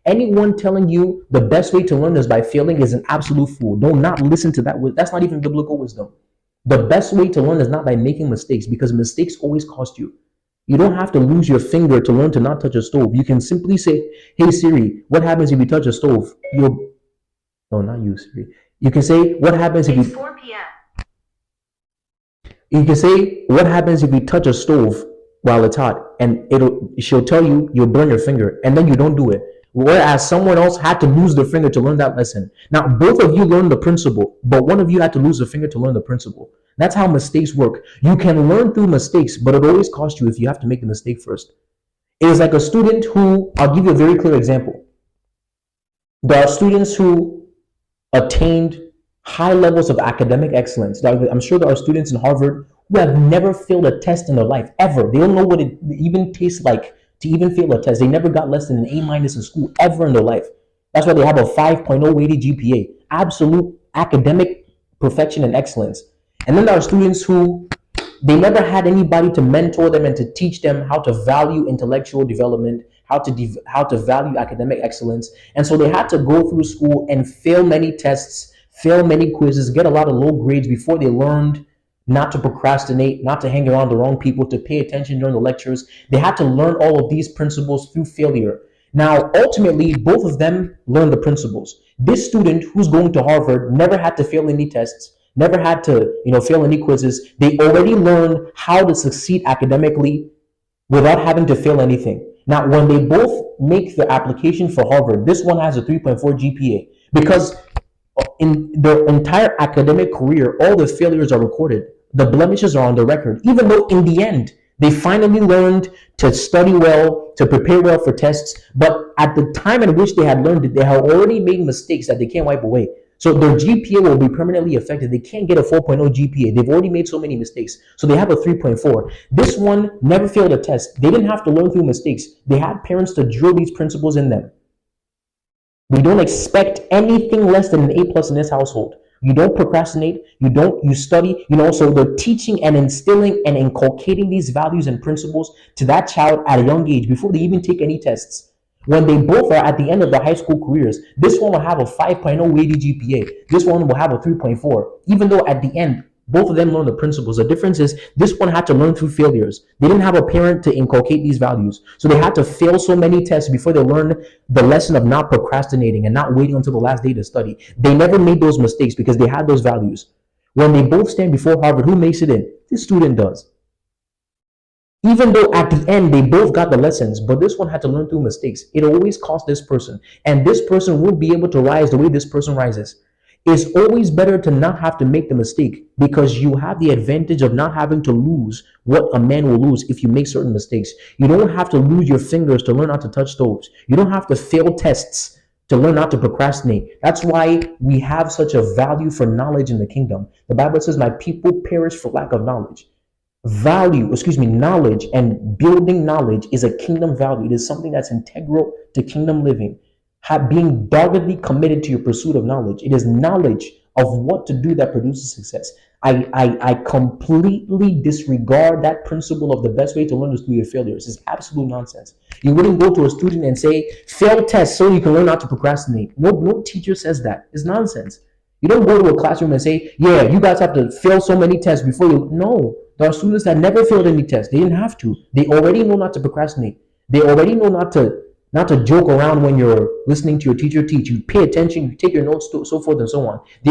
Anyone telling you the best way to learn is by failing is an absolute fool. Do not listen to that. That's not even biblical wisdom. The best way to learn is not by making mistakes, because mistakes always cost you. You don't have to lose your finger to learn to not touch a stove. You can simply say, "Hey Siri, what happens if you touch a stove?" You'll No, not you, Siri. You can say, "What happens if you?" It's 4 p.m. You can say, "What happens if you touch a stove while it's hot?" And she'll tell you you'll burn your finger, and then you don't do it. Whereas someone else had to lose their finger to learn that lesson. Now, both of you learned the principle, but one of you had to lose a finger to learn the principle. That's how mistakes work. You can learn through mistakes, but it always costs you if you have to make the mistake first. It is like a student who, I'll give you a very clear example. There are students who attained high levels of academic excellence. I'm sure there are students in Harvard who have never failed a test in their life, ever. They don't know what it even tastes like to even fail a test. They never got less than an A minus in school ever in their life. That's why they have a 5.0 weighted GPA. Absolute academic perfection and excellence. And then there are students who they never had anybody to mentor them and to teach them how to value intellectual development, how to value academic excellence. And so they had to go through school and fail many tests, fail many quizzes, get a lot of low grades before they learned not to procrastinate, not to hang around the wrong people, to pay attention during the lectures. They had to learn all of these principles through failure. Now, ultimately, both of them learned the principles. This student who's going to Harvard never had to fail any tests, never had to, fail any quizzes. They already learned how to succeed academically without having to fail anything. Now, when they both make the application for Harvard, this one has a 3.4 GPA because in their entire academic career, all the failures are recorded. The blemishes are on the record, even though in the end, they finally learned to study well, to prepare well for tests. But at the time in which they had learned it, they had already made mistakes that they can't wipe away. So their GPA will be permanently affected. They can't get a 4.0 GPA. They've already made so many mistakes. So they have a 3.4. This one never failed a test. They didn't have to learn through mistakes. They had parents to drill these principles in them. We don't expect anything less than an A plus in this household. You don't procrastinate. You study. So they're teaching and instilling and inculcating these values and principles to that child at a young age before they even take any tests. When they both are at the end of their high school careers, this one will have a 5.0 weighted GPA. This one will have a 3.4. Even though at the end, both of them learn the principles. The difference is this one had to learn through failures. They didn't have a parent to inculcate these values. So they had to fail so many tests before they learned the lesson of not procrastinating and not waiting until the last day to study. They never made those mistakes because they had those values. When they both stand before Harvard, who makes it in? This student does. Even though at the end they both got the lessons, but this one had to learn through mistakes. It always cost this person. And this person won't be able to rise the way this person rises. It's always better to not have to make the mistake because you have the advantage of not having to lose what a man will lose if you make certain mistakes. You don't have to lose your fingers to learn not to touch stoves. You don't have to fail tests to learn not to procrastinate. That's why we have such a value for knowledge in the kingdom. The Bible says, "My people perish for lack of knowledge." Knowledge and building knowledge is a kingdom value. It is something that's integral to kingdom living. Being doggedly committed to your pursuit of knowledge. It is knowledge of what to do that produces success. I completely disregard that principle of the best way to learn is through your failures. It's absolute nonsense. You wouldn't go to a student and say, "Fail tests so you can learn not to procrastinate." No teacher says that. It's nonsense. You don't go to a classroom and say, "Yeah, you guys have to fail so many tests before you." No, there are students that never failed any tests. They didn't have to. They already know not to procrastinate. They already know not to joke around when you're listening to your teacher teach. You pay attention, you take your notes, so forth and so on. They